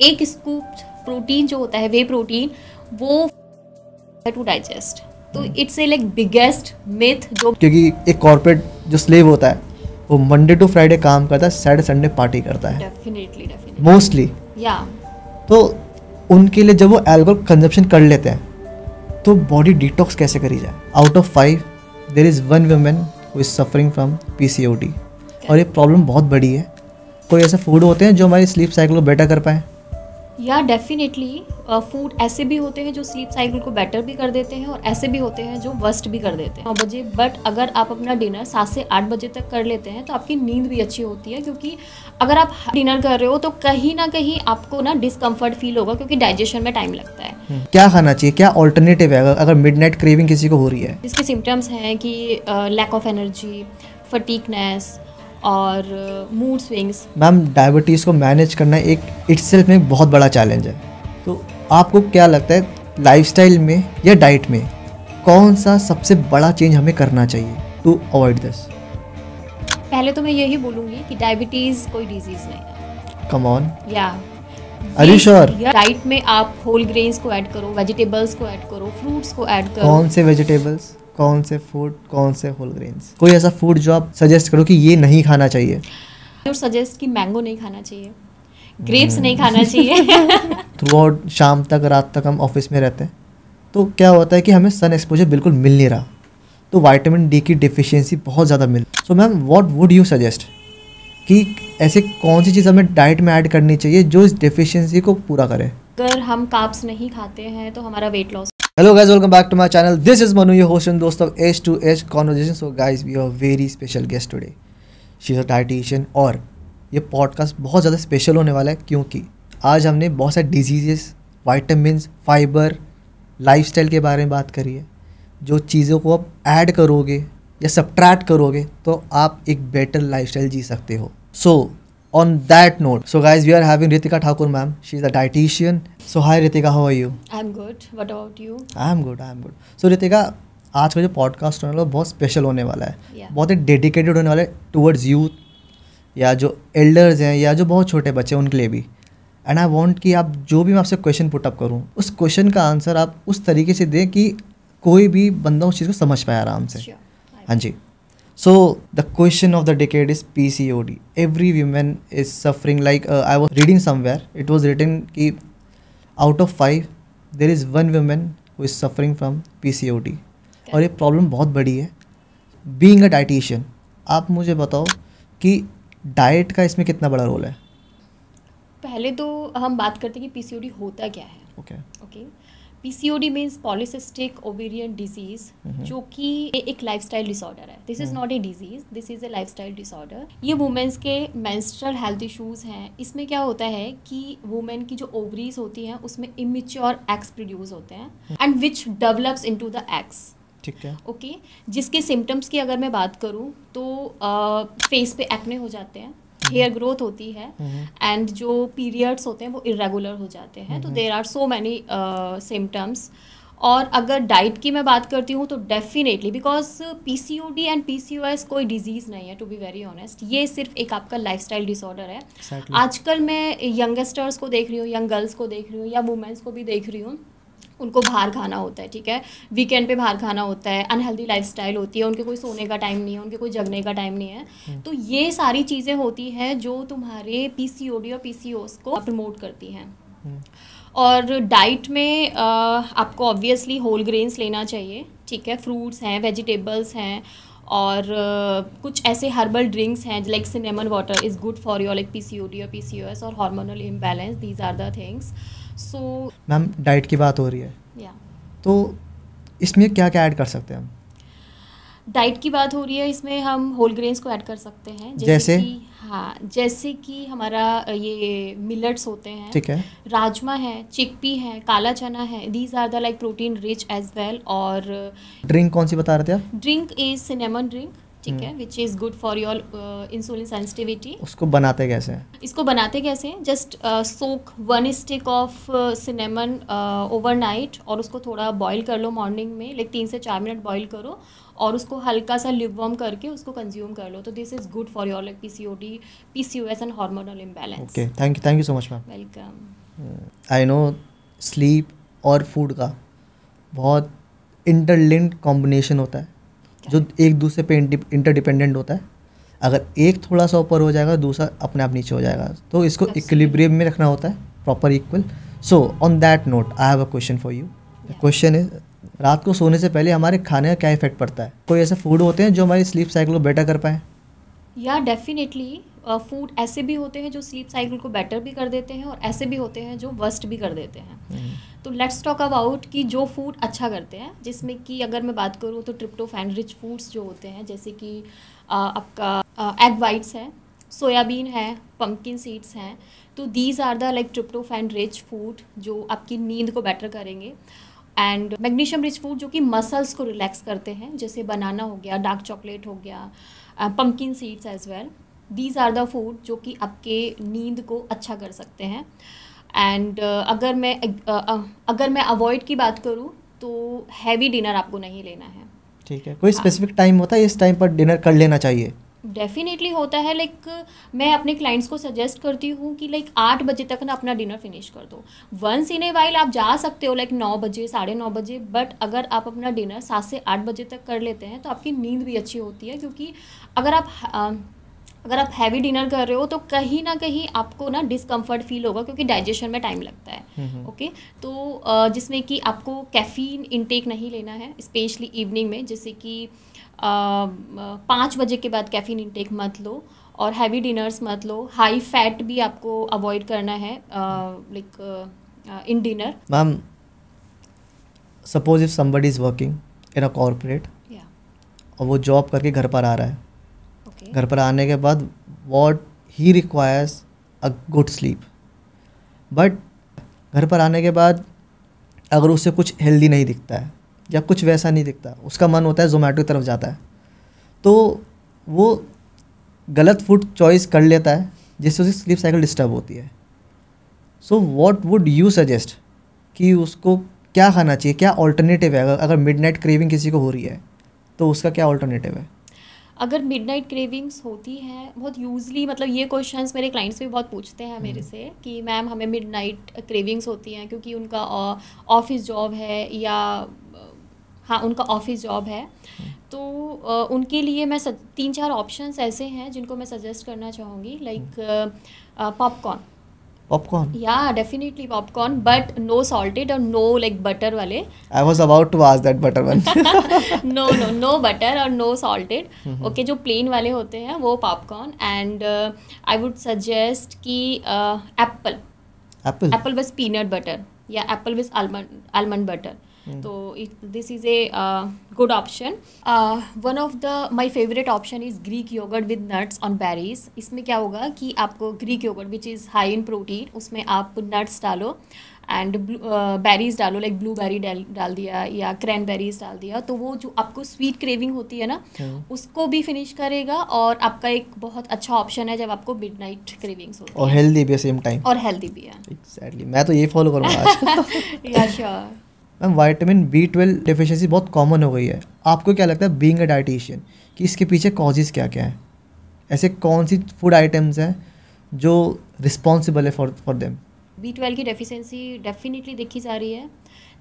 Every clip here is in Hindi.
एक स्कूप प्रोटीन जो होता है वे प्रोटीन वो टू डाइजेस्ट, तो it's a like biggest myth जो, क्योंकि एक कॉर्पोरेट जो स्लेव होता है वो मंडे टू फ्राइडे काम करता है, सैटरडे संडे पार्टी करता है डेफिनेटली मोस्टली। या तो उनके लिए जब वो अल्कोहल कंजप्शन कर लेते हैं तो बॉडी डिटॉक्स कैसे करी जाए? Out of 5 there is 1 woman who is suffering from PCOD और ये प्रॉब्लम बहुत बड़ी है। कोई ऐसे फूड होते हैं जो हमारी स्लीप साइकिल को बेटर कर पाए? या डेफिनेटली फूड ऐसे भी होते हैं जो स्लीप साइकिल को बेटर भी कर देते हैं और ऐसे भी होते हैं जो वर्स्ट भी कर देते हैं 9 बजे। बट अगर आप अपना डिनर 7 से 8 बजे तक कर लेते हैं तो आपकी नींद भी अच्छी होती है, क्योंकि अगर आप डिनर कर रहे हो तो कहीं ना कहीं आपको ना डिस्कम्फर्ट फील होगा, क्योंकि डाइजेशन में टाइम लगता है। क्या खाना चाहिए, क्या ऑल्टरनेटिव है अगर मिडनाइट क्रेविंग किसी को हो रही है? इसके सिम्टम्स हैं कि लैक ऑफ एनर्जी, फटीकनेस और मूड स्विंग्स। मैम डायबिटीज़ को मैनेज करना एक इटसेल्फ में एक बहुत बड़ा चैलेंज है, तो आपको क्या लगता है लाइफस्टाइल में या डाइट में कौन सा सबसे बड़ा चेंज हमें करना चाहिए टू अवॉइड दिस? पहले तो मैं यही बोलूँगी कि डायबिटीज़ कोई डिजीज़ नहीं है। कम ऑन, या आर यू श्योर? डाइट में आप होल ग्रेन्स को ऐड करो, वेजिटेबल्स को ऐड करो, फ्रूट्स को ऐड करो। कौन से वेजिटेबल्स, कौन से फूड, कौन से होल ग्रेन्स? कोई ऐसा फूड जो आप सजेस्ट करो कि ये नहीं खाना चाहिए? और सजेस्ट कि मैंगो नहीं खाना चाहिए, ग्रेप्स नहीं खाना चाहिए। थ्रू आउट शाम तक रात तक हम ऑफिस में रहते हैं, तो क्या होता है कि हमें सन एक्सपोजर बिल्कुल मिल नहीं रहा, तो विटामिन डी की डिफिशियंसी बहुत ज़्यादा मिल। So ma'am what would you suggest कि ऐसे कौन सी चीज़ हमें डाइट में ऐड करनी चाहिए जो इस डिफिशियंसी को पूरा करे? अगर हम कार्ब्स नहीं खाते हैं तो हमारा weight loss. Hello guys, welcome back to my channel. This is Manu, your host and host of Edge to Edge Conversation. So guys, we have a very special guest today. She is a dietitian और ये पॉडकास्ट बहुत ज़्यादा स्पेशल होने वाला है क्योंकि आज हमने बहुत सारे डिजीजेस, वाइटामिन्स, फाइबर, लाइफस्टाइल के बारे में बात करी है। जो चीज़ों को आप ऐड करोगे या सब्ट्रैक्ट करोगे तो आप एक बेटर लाइफस्टाइल जी सकते हो। सो on that note, so guys, we are having Ritika Thakur ma'am. She is a dietitian. So hi Ritika, how are you? I'm good. What about you? I'm good. So Ritika, आज का जो पॉडकास्ट होने वाला है बहुत स्पेशल होने वाला है। Yeah. बहुत ही डेडिकेटेड होने वाला है टूवर्ड्स यूथ या जो एल्डर्स हैं या जो बहुत छोटे बच्चे हैं उनके लिए भी। एंड आई वांट कि आप जो भी मैं आपसे क्वेश्चन पुट अप करूँ उस क्वेश्चन का आंसर आप उस तरीके से दें कि कोई भी बंदा उस चीज़ को समझ पाए आराम से। Sure. हाँ जी। So the question of the decade is PCOD. Every woman is suffering. Like I was reading somewhere, it was written कि out of 5 there is 1 woman who is suffering from PCOD. और ये प्रॉब्लम बहुत बड़ी है। Being a dietitian, आप मुझे बताओ कि डाइट का इसमें कितना बड़ा रोल है? पहले तो हम बात करते हैं कि PCOD होता क्या है। Okay. PCOD means polycystic ovarian disease, जो कि एक लाइफस्टाइल डिसऑर्डर है। This is not a disease, this is A lifestyle disorder. ये वुमेन्स के मेंस्ट्रुअल हेल्थ इश्यूज़ हैं। इसमें क्या होता है कि वुमेन की जो ओवरीज होती हैं उसमें इमेच्योर एग्स प्रोड्यूस होते हैं and which develops into the eggs. ठीक है। ओके। जिसके सिम्टम्स की अगर मैं बात करूँ तो फेस पे एक्ने हो जाते हैं, हेयर ग्रोथ होती है एंड जो पीरियड्स होते हैं वो इरेगुलर हो जाते हैं। तो there are so many symptoms. और अगर डाइट की मैं बात करती हूँ तो definitely because PCOD and PCOS कोई डिजीज़ नहीं है, टू बी वेरी ऑनेस्ट। ये सिर्फ एक आपका लाइफस्टाइल डिसऑर्डर है। Exactly. आजकल मैं यंगस्टर्स को देख रही हूँ, यंग गर्ल्स को देख रही हूँ या वुमेन्स को भी देख रही हूँ, उनको बाहर खाना होता है, ठीक है, वीकेंड पे बाहर खाना होता है, अनहेल्दी लाइफस्टाइल होती है, उनके कोई सोने का टाइम नहीं है, उनके कोई जगने का टाइम नहीं है। तो ये सारी चीज़ें होती हैं जो तुम्हारे PCOD और PCOS को प्रमोट करती हैं। और डाइट में आपको ऑब्वियसली होल ग्रेन्स लेना चाहिए, ठीक है, फ्रूट्स हैं, वेजिटेबल्स हैं और कुछ ऐसे हर्बल ड्रिंक्स हैं like cinnamon water is good for your like PCOD और PCOS और hormonal imbalance, these are the things. So ma'am diet की बात हो रही है, या तो इसमें क्या क्या ऐड कर सकते हैं हम? डाइट की बात हो रही है, इसमें हम होल ग्रेन्स को ऐड कर सकते हैं जैसे कि हाँ, जैसे कि हमारा ये मिलेट्स होते हैं, ठीक है, राजमा है, चिकपी है, काला चना है, these are the like protein rich as well. और ड्रिंक कौन सी बता रहे थे आप? ड्रिंक इज सिनेमन ड्रिंक, ठीक है, which is good for your insulin sensitivity. उसको बनाते कैसे हैं? इसको बनाते कैसे हैं? Just soak 1 stick of cinnamon overnight और उसको थोड़ा बॉईल कर लो मॉर्निंग में, लाइक 3 से 4 मिनट बॉईल करो और उसको हल्का सा ल्यूकवार्म करके उसको कंज्यूम कर लो। तो this is good for your like PCOD, PCOS and hormonal imbalance. Okay, thank you so much ma'am. Welcome. I know sleep और फूड का बहुत इंटरलिंक्ड कॉम्बिनेशन होता है जो एक दूसरे पे इंटरडिपेंडेंट होता है. अगर एक थोड़ा सा ऊपर हो जाएगा दूसरा अपने आप नीचे हो जाएगा. तो इसको इक्विलिब्रियम में रखना होता है, proper equal. So on that note I have a question for you. The question is, रात को सोने से पहले हमारे खाने का क्या इफेक्ट पड़ता है? कोई ऐसे फूड होते हैं जो हमारी स्लीप साइकिल को बेटर कर पाएँ? या डेफिनेटली फूड ऐसे भी होते हैं जो स्लीप साइकिल को बेटर भी कर देते हैं और ऐसे भी होते हैं जो वर्स्ट भी कर देते हैं. तो लेट्स टॉक अबाउट कि जो फूड अच्छा करते हैं, जिसमें कि अगर मैं बात करूँ तो ट्रिप्टोफैन रिच फूड्स जो होते हैं, जैसे कि आपका एग वाइट्स है, सोयाबीन है, पम्पकिन सीड्स हैं. तो these are the like tryptophan rich food जो आपकी नींद को बेटर करेंगे. एंड मैग्नीशियम रिच फूड जो कि मसल्स को रिलैक्स करते हैं, जैसे बनाना हो गया, डार्क चॉकलेट हो गया, pumpkin seeds as well. These are the food जो कि आपके नींद को अच्छा कर सकते हैं. एंड अगर मैं अवॉइड की बात करूँ तो हैवी डिनर आपको नहीं लेना है. ठीक है. कोई स्पेसिफिक टाइम होता है इस टाइम पर डिनर कर लेना चाहिए? डेफिनेटली होता है. लाइक मैं अपने क्लाइंट्स को सजेस्ट करती हूँ कि लाइक 8 बजे तक ना अपना डिनर फिनिश कर दो. वंस इन ए वाइल आप जा सकते हो लाइक 9 बजे, 9:30 बजे, बट अगर आप अपना डिनर 7 से 8 बजे तक कर लेते हैं तो आपकी नींद भी अच्छी होती है. क्योंकि अगर आप हैवी डिनर कर रहे हो तो कहीं ना कहीं आपको ना डिस्कम्फर्ट फील होगा, क्योंकि डाइजेशन में टाइम लगता है. ओके. तो जिसमें कि आपको कैफ़ीन इनटेक नहीं लेना है, स्पेशली इवनिंग में. जैसे कि 5 बजे के बाद कैफ़ीन इनटेक मत लो और हैवी डिनर्स मत लो. हाई फैट भी आपको अवॉइड करना है like in dinner. Ma'am, suppose if somebody is working in a corporate और वो जॉब करके घर पर आ रहा है. घर पर आने के बाद what he requires a good sleep. But घर पर आने के बाद अगर उससे कुछ हेल्दी नहीं दिखता है या कुछ वैसा नहीं दिखता, उसका मन होता है जोमेटो की तरफ जाता है, तो वो गलत फूड चॉइस कर लेता है जिससे उसकी स्लीप साइकिल डिस्टर्ब होती है. So what would you suggest कि उसको क्या खाना चाहिए, क्या ऑल्टरनेटिव है? अगर मिडनाइट क्रेविंग किसी को हो रही है तो उसका क्या ऑल्टरनेटिव है? अगर मिडनाइट क्रेविंग्स होती है, बहुत यूजली मतलब ये क्वेश्चंस मेरे क्लाइंट्स भी बहुत पूछते हैं मेरे से कि मैम हमें मिडनाइट क्रेविंग्स होती हैं क्योंकि उनका ऑफिस जॉब है या हाँ उनका ऑफिस जॉब है. तो उनके लिए मैं 3-4 ऑप्शंस ऐसे हैं जिनको मैं सजेस्ट करना चाहूँगी. Like popcorn. या definitely popcorn, but no salted और नो लाइक बटर वाले. I was about to ask that butter one. No butter और नो सॉल्टेड. ओके, जो प्लेन वाले होते हैं वो popcorn. And I would suggest कि एप्पल विद पीनट बटर या एप्पल विद आलमंड बटर. तो this is a good option. One of the my favourite option is Greek yogurt with nuts on berries. इसमें क्या होगा कि आपको Greek yogurt which is high in protein, उसमें आप नट्स डालो एंड बेरीज डालो, लाइक ब्लूबेरी डाल दिया या क्रैनबेरीज डाल दिया. तो वो जो आपको स्वीट क्रेविंग होती है ना उसको भी फिनिश करेगा और आपका एक बहुत अच्छा ऑप्शन है जब आपको मिडनाइट क्रेविंग्स होती है. और हेल्दी भी सेम टाइम. और हेल्दी भी है. एग्जैक्टली. मैं तो ये फॉलो करूँगा आज. या sure. Ma'am, vitamin B12 deficiency बहुत कॉमन हो गई है. आपको क्या लगता है बीइंग अ डाइटिशियन कि इसके पीछे कॉजेज़ क्या क्या हैं? ऐसे कौन सी फूड आइटम्स हैं जो रिस्पॉन्सिबल है फॉर देम? B12 की डेफिशिएंसी डेफिनेटली देखी जा रही है,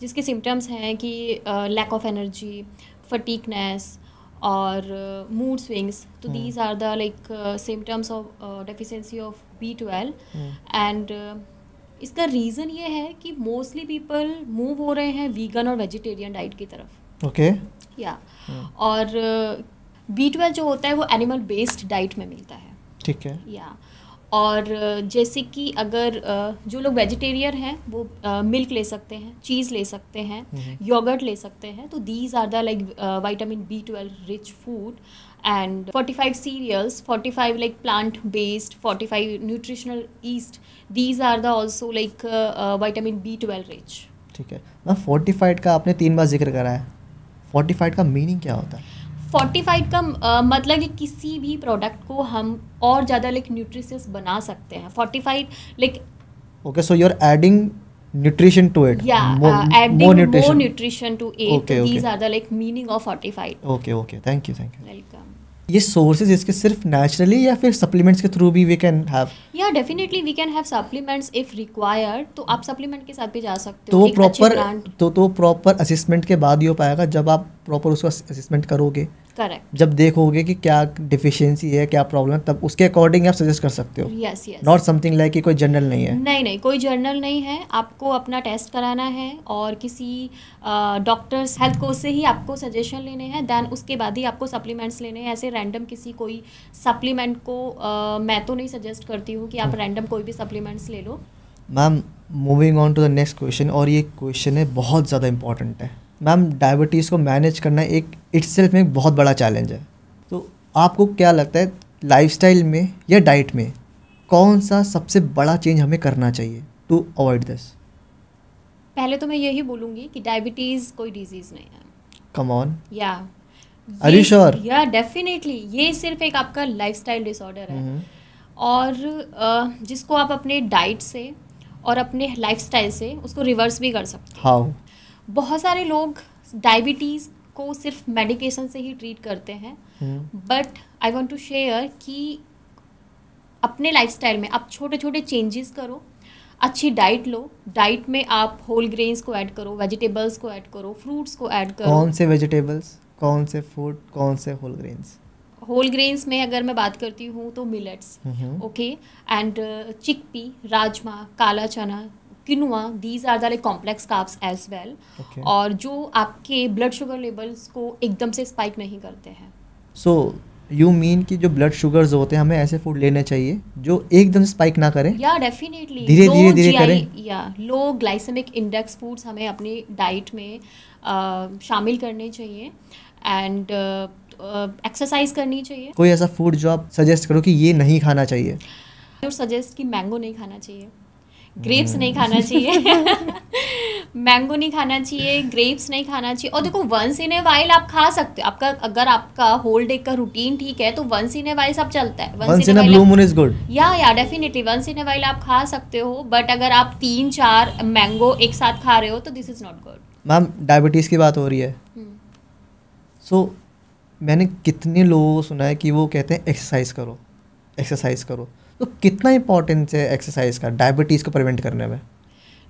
जिसके सिम्टम्स हैं कि लैक ऑफ एनर्जी, फटीकनेस और मूड स्विंग्स. तो these are the like symptoms of deficiency of B12. And इसका रीज़न ये है कि मोस्टली पीपल मूव हो रहे हैं वीगन और वेजिटेरियन डाइट की तरफ. ओके. या और B12 जो होता है वो एनिमल बेस्ड डाइट में मिलता है. ठीक है. या और जैसे कि अगर जो लोग वेजिटेरियन हैं वो मिल्क ले सकते हैं, चीज़ ले सकते हैं, योगर्ट ले सकते हैं. तो these are the like vitamin B12 rich food. and 45 cereals, 45 like plant based, 45 nutritional yeast. These are the also like vitamin B12 rich. ठीक है ना. फोर्टिफाइड का आपने 3 बार जिक्र करा है. फोर्टिफाइड का मीनिंग क्या होता है? फोर्टिफाइड का मतलब कि किसी भी प्रोडक्ट को हम और ज़्यादा लाइक न्यूट्रिशियस बना सकते हैं. Fortified like okay, so you are adding nutrition to it. Adding more nutrition to it. Okay. These are the like meaning of fortified. Okay. Thank you. Welcome. ये सोर्सेज इसके सिर्फ नेचुरली या फिर सप्लीमेंट्स के थ्रू भी वी कैन हैव? या definitely we can have supplements if required, तो आप सप्लीमेंट के साथ भी जा सकते तो हो। वो एक अच्छे प्रॉपर ब्रांड, तो प्रॉपर असेसमेंट के बाद ही हो पाएगा, जब आप प्रॉपर उसको असेसमेंट करोगे, करेक्ट, जब देखोगे कि क्या डिफिशियंसी है, क्या प्रॉब्लम है, तब उसके अकॉर्डिंग आप सजेस्ट कर सकते हो। Yes yes. Not something like कि कोई जनरल नहीं है। नहीं नहीं, कोई जर्नल नहीं है, आपको अपना टेस्ट कराना है और किसी डॉक्टर्स हेल्थ कोच से ही आपको सजेशन लेने हैं, देन उसके बाद ही आपको सप्लीमेंट्स लेने हैं। ऐसे रैंडम किसी कोई सप्लीमेंट को मैं तो नहीं सजेस्ट करती हूँ कि आप रैंडम कोई भी सप्लीमेंट्स ले लो। Ma'am moving on to the next question, और ये क्वेश्चन है बहुत ज़्यादा इंपॉर्टेंट है। मैम डायबिटीज़ को मैनेज करना एक इटसेल्फ में एक बहुत बड़ा चैलेंज है, तो आपको क्या लगता है लाइफस्टाइल में या डाइट में कौन सा सबसे बड़ा चेंज हमें करना चाहिए टू अवॉइड दिस? पहले तो मैं यही बोलूँगी कि डायबिटीज़ कोई डिजीज़ नहीं है। कम ऑन, या आर यू श्योर? या डेफिनेटली ये सिर्फ एक आपका लाइफस्टाइल डिसऑर्डर है, और जिसको आप अपने डाइट से और अपने लाइफस्टाइल से उसको रिवर्स भी कर सकते हो। हाउ? बहुत सारे लोग डायबिटीज़ को सिर्फ मेडिकेशन से ही ट्रीट करते हैं, but I want to share कि अपने लाइफस्टाइल में आप छोटे छोटे चेंजेस करो, अच्छी डाइट लो। डाइट में आप होल ग्रेन्स को ऐड करो, वेजिटेबल्स को ऐड करो, फ्रूट्स को ऐड करो। कौन से वेजिटेबल्स, कौन से फूड, कौन से होल ग्रेन्स? होल ग्रेन्स में अगर मैं बात करती हूँ तो millets, okay, and chickpea, rajma, काला चना, quinoa, these are the like complex carbs as well, और जो आपके ब्लड शुगर लेवल्स को एकदम से स्पाइक नहीं करते हैं। सो यू मीन कि जो ब्लड शुगर्स होते हैं हमें ऐसे फूड लेने चाहिए जो एकदम स्पाइक ना करें? या डेफिनेटली धीरे करें। या लो ग्लाइसेमिक इंडेक्स फूड्स हमें अपनी डाइट में शामिल करने चाहिए, एंड एक्सरसाइज करनी चाहिए। कोई ऐसा फूड जो आप सजेस्ट करो कि ये नहीं खाना चाहिए? और सजेस्ट कि मैंगो नहीं खाना चाहिए, ग्रेप्स नहीं खाना चाहिए मैंगो नहीं खाना चाहिए, ग्रेप्स नहीं खाना चाहिए। और देखो वंस इन ए वाइल आप खा सकते हो, आपका अगर आपका होल डे का रूटीन ठीक है तो वंस इन ए वाइल सब चलता है। Once in a blue moon is good. या definitely once in a while आप खा सकते हो, बट अगर आप 3-4 मैंगो एक साथ खा रहे हो तो this is not good. Ma'am diabetes की बात हो रही है, सो मैंने कितने लोगों को सुना है कि वो कहते हैं एक्सरसाइज करो, एक्सरसाइज करो, तो कितना इंपॉर्टेंस है एक्सरसाइज का डायबिटीज़ को प्रिवेंट करने में?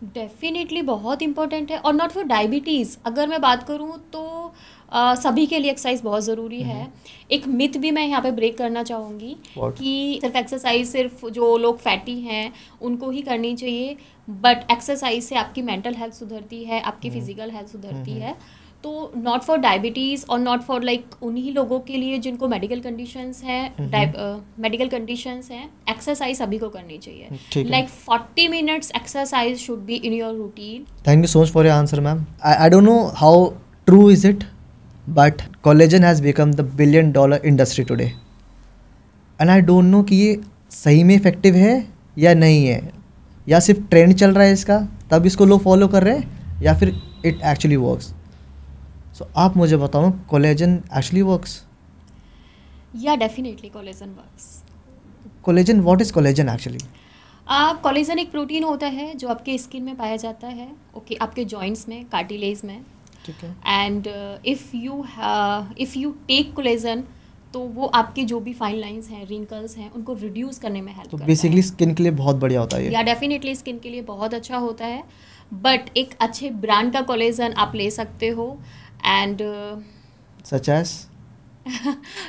डेफिनेटली बहुत इंपॉर्टेंट है, और नॉट फॉर डायबिटीज़। अगर मैं बात करूँ तो सभी के लिए एक्सरसाइज बहुत ज़रूरी है। एक मिथ भी मैं यहाँ पे ब्रेक करना चाहूँगी कि सिर्फ एक्सरसाइज सिर्फ जो लोग फैटी हैं उनको ही करनी चाहिए, बट एक्सरसाइज से आपकी मेंटल हेल्थ सुधरती है, आपकी फिजिकल हेल्थ सुधरती है। तो नॉट फॉर डायबिटीज़ और नॉट फॉर लाइक उन्हीं लोगों के लिए जिनको मेडिकल कंडीशंस हैं, मेडिकल कंडीशंस हैं, एक्सरसाइज सभी को करनी चाहिए। Like 40 minutes exercise should be in your routine. Thank you so much for your answer ma'am. I don't know how true is it, but collagen has become the $1 billion industry today, and I don't know कि ये सही में इफेक्टिव है या नहीं है, या सिर्फ ट्रेंड चल रहा है इसका तब इसको लोग फॉलो कर रहे हैं, या फिर इट एक्चुअली वर्क्स। सो आप मुझे बताओ कोलेजन एक्चुअली वर्क्स? या definitely collagen works. Collagen, what is collagen actually? Collagen एक प्रोटीन होता है जो आपके स्किन में पाया जाता है, ओके, आपके जॉइंट्स में, कार्टिलेज में, ठीक है। And if you take collagen तो वो आपके जो भी फाइन लाइंस हैं, रिंकल्स हैं, उनको रिड्यूस करने में हेल्प करता है। बेसिकली स्किन के लिए बहुत बढ़िया होता है ये? या डेफिनेटली स्किन के लिए बहुत अच्छा होता है, बट एक अच्छे ब्रांड का कोलेजन आप ले सकते हो, एंड सच एज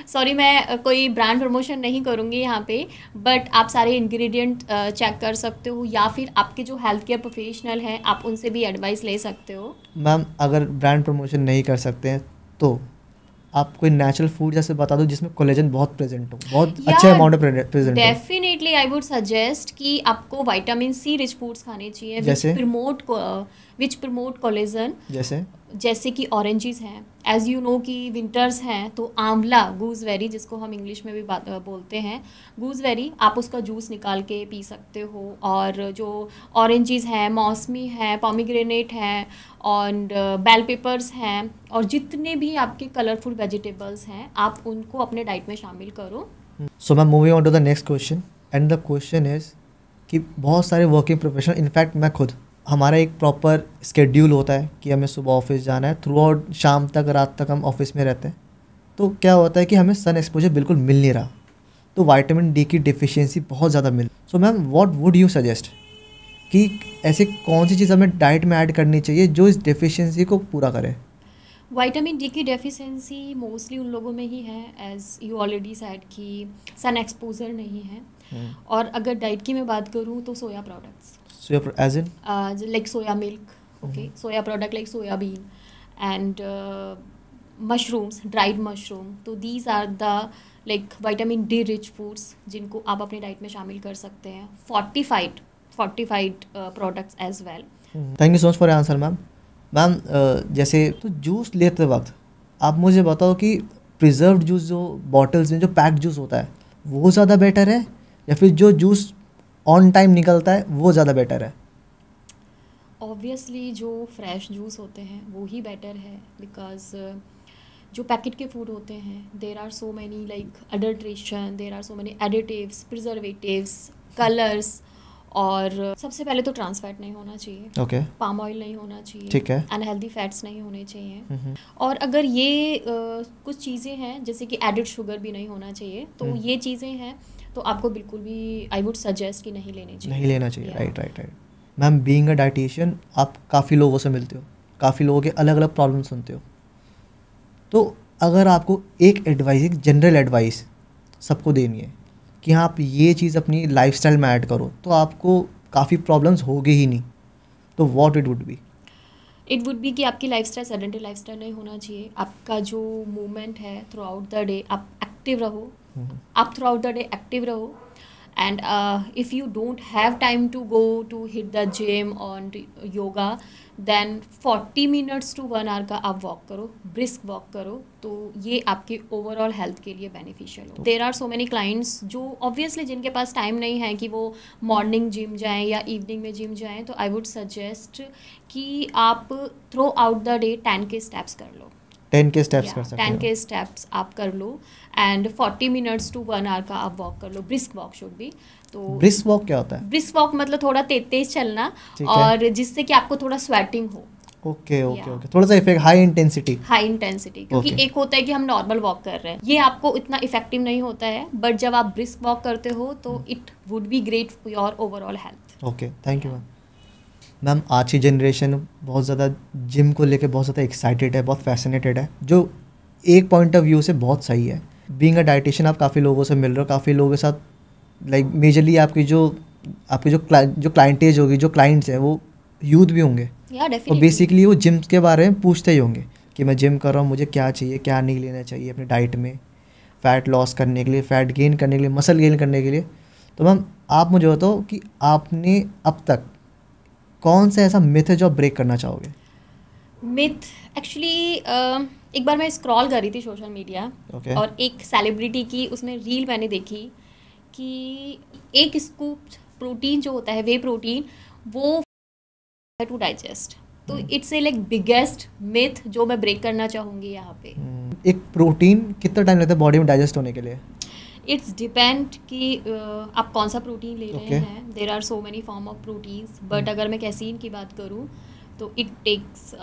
सॉरी मैं कोई ब्रांड प्रमोशन नहीं करूँगी यहाँ पे, बट आप सारे इंग्रेडिएंट चेक कर सकते हो, या फिर आपके जो हेल्थ केयर प्रोफेशनल हैं आप उनसे भी एडवाइस ले सकते हो। मैम अगर ब्रांड प्रमोशन नहीं कर सकते हैं तो आप कोई नेचुरल फूड जैसे बता दो जिसमें कोलेजन बहुत प्रेजेंट हो, बहुत अच्छे अमाउंट में प्रेजेंट हो। डेफिनेटली आई वुड सजेस्ट कि आपको विटामिन सी रिच फूड्स खाने चाहिए विच प्रमोट कोलेजन, जैसे कि ऑरेंजेस हैं, एज यू नो कि विंटर्स हैं तो आंवला, गूजबेरी जिसको हम इंग्लिश में भी बोलते हैं गूजबेरी, आप उसका जूस निकाल के पी सकते हो। और जो ऑरेंजेस हैं, मौसमी हैं, पोमीग्रेनेट हैं, और बेल पेपर्स हैं, और जितने भी आपके कलरफुल वेजिटेबल्स हैं आप उनको अपने डाइट में शामिल करो। So ma'am moving on to the next question, and the question is कि बहुत सारे वर्किंग प्रोफेशनल, इनफैक्ट मैं खुद, हमारा एक प्रॉपर स्केड्यूल होता है कि हमें सुबह ऑफिस जाना है, थ्रू आउट शाम तक, रात तक हम ऑफिस में रहते हैं, तो क्या होता है कि हमें सन एक्सपोजर बिल्कुल मिल नहीं रहा, तो विटामिन डी की डिफिशियंसी बहुत ज़्यादा मिल। So ma'am what would you suggest कि ऐसे कौन सी चीज़ हमें डाइट में ऐड करनी चाहिए जो इस डिफिशियंसी को पूरा करे? विटामिन डी की डेफिशिएंसी मोस्टली उन लोगों में ही है, एज यू ऑलरेडी सेड, कि सन एक्सपोजर नहीं है। और अगर डाइट की मैं बात करूँ तो soya products, soya as in like soya milk, okay, soya product like soybean and mushrooms, dried mushroom, तो these are the like vitamin D rich foods जिनको आप अपनी डाइट में शामिल कर सकते हैं। Fortified products as well. Thank you so much for answer ma'am. Ma'am जैसे तो जूस लेते वक्त आप मुझे बताओ कि प्रिजर्व्ड जूस जो बॉटल्स में जो पैक्ड जूस होता है वो ज़्यादा बेटर है या फिर जो जूस ऑन टाइम निकलता है वो ज़्यादा बेटर है? ऑब्वियसली जो फ्रेश जूस होते हैं वो ही बेटर है, बिकॉज जो पैकेट के फूड होते हैं there are so many like adulteration, there are so many additives, preservatives, colours, और सबसे पहले तो ट्रांस फैट नहीं होना चाहिए, ओके, पाम ऑयल नहीं होना चाहिए, ठीक है, अनहेल्दी फैट्स नहीं होने चाहिए। और अगर ये कुछ चीज़ें हैं जैसे कि एडिड शुगर भी नहीं होना चाहिए, तो ये चीज़ें हैं तो आपको बिल्कुल भी आई वुड सजेस्ट कि नहीं लेनी चाहिए। नहीं लेना चाहिए, right right right. Ma'am being a dietitian आप काफ़ी लोगों से मिलते हो, काफ़ी लोगों के अलग अलग प्रॉब्लम सुनते हो, तो अगर आपको एक एडवाइस, एक जनरल एडवाइस सबको देनी है कि हाँ आप ये चीज़ अपनी लाइफस्टाइल में ऐड करो तो आपको काफ़ी प्रॉब्लम्स होगी ही नहीं, तो what it would be? It would be कि आपकी लाइफस्टाइल सेडेंटरी लाइफस्टाइल नहीं होना चाहिए। आपका जो मूवमेंट है थ्रू आउट द डे, आप एक्टिव रहो, आप throughout the day active रहो। And if you don't have time to go to hit the gym और yoga, then 40 minutes to 1 hour का आप वॉक करो, ब्रिस्क वॉक करो, तो ये आपके ओवरऑल हेल्थ के लिए बेनिफिशियल हो। There are so many clients जो ऑब्वियसली जिनके पास टाइम नहीं है कि वो मॉर्निंग जिम जाएं या इवनिंग में जिम जाएं, तो आई वुड सजेस्ट कि आप थ्रू आउट द डे 10 के स्टेप्स कर लो, 10 के स्टेप्स कर सकते 10 हो। के स्टेप्स आप कर लो, एंड 40 मिनट्स टू 1 आवर का आप वॉक कर लो, ब्रिस्क वॉक शुड बी। तो ब्रिस्क वॉक क्या होता है? ब्रिस्क वॉक मतलब थोड़ा तेज चलना, ठीक है। और जिससे कि आपको थोड़ा स्वेटिंग हो। Okay okay Yeah. ओके, थोड़ा सा effect high intensity. High intensity, क्योंकि Okay. एक होता है कि हम नॉर्मल वॉक कर रहे हैं, ये आपको इतना इफेक्टिव नहीं होता है, बट जब आप ब्रिस्क वॉक करते हो तो it would be great for your overall health. Okay, thank you ma'am. Ma'am आज की जनरेशन बहुत ज़्यादा जिम को लेके बहुत ज़्यादा एक्साइटेड है, बहुत फैसिनेटेड है, जो एक पॉइंट ऑफ व्यू से बहुत सही है। बीइंग अ डाइटिशियन आप काफ़ी लोगों से मिल रहे हो, काफ़ी लोगों के साथ लाइक मेजरली आपकी जो क्लाइंटेज होगी, जो क्लाइंट्स हैं वो यूथ भी होंगे, या तो डेफिनेटली बेसिकली वो जिम के बारे में पूछते ही होंगे कि मैं जिम कर रहा हूँ, मुझे क्या चाहिए, क्या नहीं लेना चाहिए अपनी डाइट में, फ़ैट लॉस करने के लिए, फ़ैट गेन करने के लिए, मसल गेन करने के लिए। तो मैम आप मुझे बताओ कि आपने अब तक कौन सा ऐसा मिथ है जो आप ब्रेक करना चाहोगे? मिथ एक्चुअली एक बार मैं स्क्रॉल कर रही थी सोशल मीडिया, Okay. और एक सेलिब्रिटी की उसमें रील मैंने देखी कि एक स्कूप प्रोटीन जो होता है, वे प्रोटीन, वो टू डाइजेस्ट। तो it's a like biggest myth जो मैं ब्रेक करना चाहूँगी यहाँ पे। एक प्रोटीन कितना टाइम लगता है बॉडी में डाइजेस्ट होने के लिए? इट्स डिपेंड कि आप कौन सा प्रोटीन ले रहे Okay. हैं। There are so many form of proteins, but अगर मैं कैसीन की बात करूँ तो it takes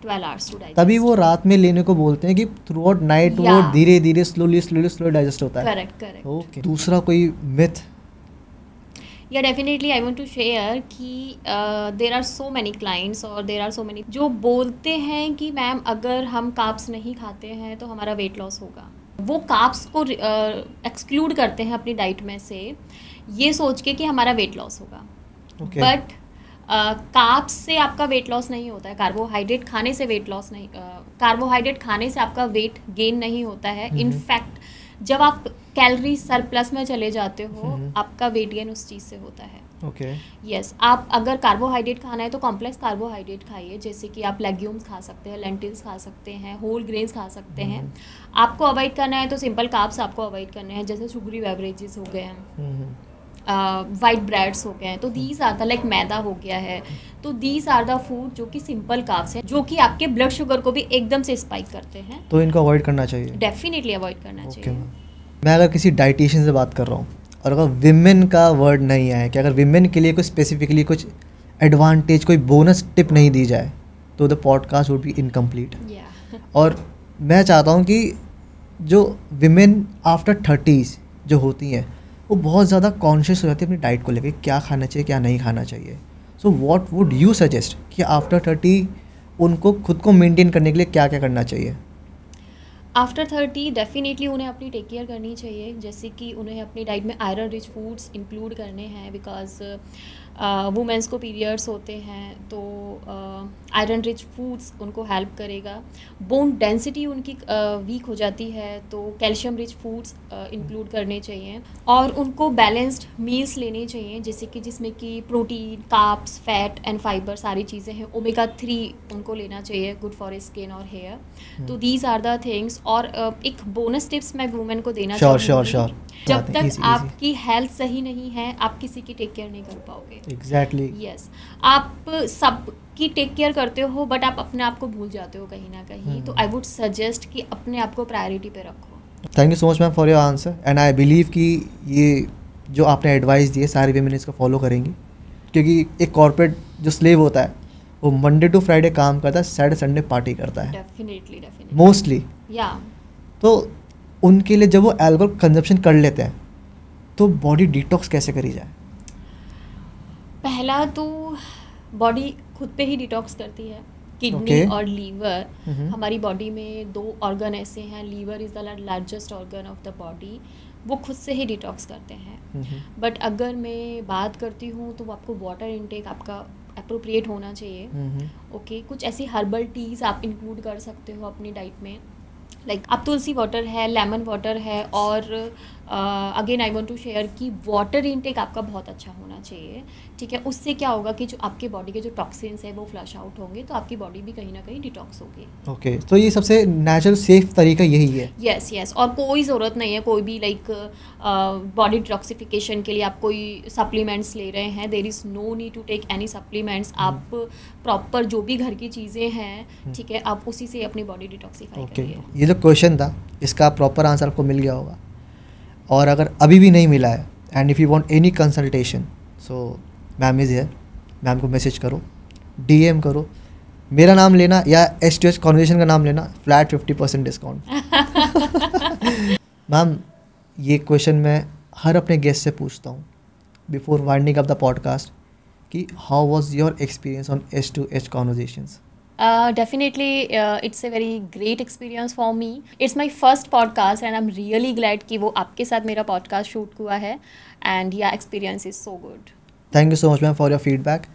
12 hours to digest. तभी वो रात में लेने को बोलते हैं कि थ्रू आउट नाइट वो Yeah. धीरे धीरे स्लो डाइजेस्ट होता है। Correct correct. ओके, दूसरा कोई मिथ? या definitely I want to share कि there are so many clients और देर आर सो मैनी जो बोलते हैं कि मैम अगर हम कार्ब्स नहीं खाते हैं तो हमारा वेट लॉस होगा। वो कार्ब्स को एक्सक्लूड करते हैं अपनी डाइट में से, ये सोच के कि हमारा वेट लॉस होगा। Okay. बट कार्ब्स से आपका वेट लॉस नहीं होता है, कार्बोहाइड्रेट खाने से वेट लॉस नहीं, कार्बोहाइड्रेट खाने से आपका वेट गेन नहीं होता है। इनफैक्ट जब आप कैलोरी सरप्लस में चले जाते हो आपका वेट गेन उस चीज़ से होता है। ओके, यस, आप अगर कार्बोहाइड्रेट खाना है तो कॉम्प्लेक्स कार्बोहाइड्रेट खाइए, जैसे कि आप लेग्यूम्स खा सकते हैं, लेंटिल्स खा सकते हैं, होल ग्रेन्स खा सकते हैं। आपको अवॉइड करना है तो सिंपल कार्ब्स आपको अवॉइड करने हैं, जैसे शुगरी बेवरेजेस हो गए हैं, वाइट ब्रेड्स हो गए हैं, तो दीज आर द लाइक मैदा हो गया है, तो दीज आर द फूड जो कि सिंपल कार्ब्स हैं, जो कि आपके ब्लड शुगर को भी एकदम से स्पाइक करते हैं। तो इनको अवॉइड करना चाहिए। डेफिनेटली अवॉइड करना ओके चाहिए। मैम, मैं अगर किसी डाइटिशियन से बात कर रहा हूँ और अगर विमेन का वर्ड नहीं आए कि अगर विमेन के लिए कुछ स्पेसिफिकली कुछ एडवांटेज, कोई बोनस टिप नहीं दी जाए तो the podcast would be incomplete. या और मैं चाहता हूँ कि जो विमेन आफ्टर 30s जो होती हैं वो बहुत ज़्यादा कॉन्शियस हो जाती है अपनी डाइट को लेकर, क्या खाना चाहिए क्या नहीं खाना चाहिए. So what would you suggest कि आफ्टर 30 उनको खुद को मेंटेन करने के लिए क्या क्या करना चाहिए? आफ्टर 30 डेफिनेटली उन्हें अपनी टेक केयर करनी चाहिए, जैसे कि उन्हें अपनी डाइट में आयरन रिच फूड्स इंक्लूड करने हैं, बिकॉज वुमेंस को पीरियड्स होते हैं, तो आयरन रिच फूड्स उनको हेल्प करेगा. बोन डेंसिटी उनकी वीक हो जाती है, तो कैल्शियम रिच फूड्स इंक्लूड करने चाहिए, और उनको बैलेंस्ड मील्स लेने चाहिए, जैसे कि जिसमें कि protein, carbs, fat and fibre सारी चीज़ें हैं. ओमेगा 3 उनको लेना चाहिए, गुड फॉर स्किन और हेयर. तो दीज आर द थिंग्स. और एक बोनस टिप्स मैं वुमेन को देना चाहूँगी. श्योर. जब तक आपकी हेल्थ सही नहीं है आप किसी की टेक केयर नहीं कर पाओगे. एग्जैक्टली. यस, आप सबकी टेक केयर करते हो बट आप अपने आप को भूल जाते हो कहीं ना कहीं. तो आई वुड सजेस्ट कि अपने आप को प्रायोरिटी पे रखो. Thank you so much ma'am for your answer, and I believe कि ये जो आपने एडवाइस दी है सारी वीमेन इसको फॉलो करेंगी, क्योंकि एक कॉर्पोरेट जो स्लेव होता है वो मंडे टू फ्राइडे काम करता है, सैटरडे संडे पार्टी करता है डेफिनेटली मोस्टली. या तो उनके लिए जब वो अल्कोहल कंजप्शन कर लेते हैं तो बॉडी डिटॉक्स कैसे करी जाए? पहला तो बॉडी खुद पे ही डिटॉक्स करती है. Kidney Okay. और लीवर. हमारी बॉडी में 2 ऑर्गन ऐसे हैं. Liver is the largest organ of the body. वो खुद से ही डिटॉक्स करते हैं. बट अगर मैं बात करती हूँ तो आपको वाटर इनटेक आपका अप्रोप्रिएट होना चाहिए. ओके, कुछ ऐसी हर्बल टीज़ आप इंक्लूड कर सकते हो अपनी डाइट में. लाइक आप तुलसी वाटर है, लेमन वाटर है, और again I want to share कि वाटर इनटेक आपका बहुत अच्छा होना चाहिए. ठीक है, उससे क्या होगा कि जो आपके बॉडी के जो टॉक्सिन्स है वो फ्लश आउट होंगे, तो आपकी बॉडी भी कहीं ना कहीं डिटॉक्स होगी. ओके, तो ये सबसे नेचुरल सेफ तरीका यही है. यस. और कोई ज़रूरत नहीं है कोई भी लाइक बॉडी डिटॉक्सिफिकेशन के लिए आप कोई सप्लीमेंट्स ले रहे हैं. There is no need to take any supplements. आप प्रॉपर जो भी घर की चीज़ें हैं, ठीक है, आप उसी से अपनी बॉडी डिटॉक्सिफाई करिए. ये जो क्वेश्चन था इसका प्रॉपर आंसर आपको मिल गया होगा, और अगर अभी भी नहीं मिला है and if you want any consultation, so ma'am is here. Ma'am को मैसेज करो, DM करो, मेरा नाम लेना या S2H कॉन्वर्जेशन का नाम लेना, फ्लैट 50% डिस्काउंट. मैम, ये क्वेश्चन मैं हर अपने गेस्ट से पूछता हूँ before winding up the podcast कि how was your experience on S2H conversations? Definitely, it's a very great experience for me. It's my first podcast and I'm really glad कि वो आपके साथ मेरा podcast shoot हुआ है, and yeah, experience is so good. Thank you so much, ma'am, for your feedback.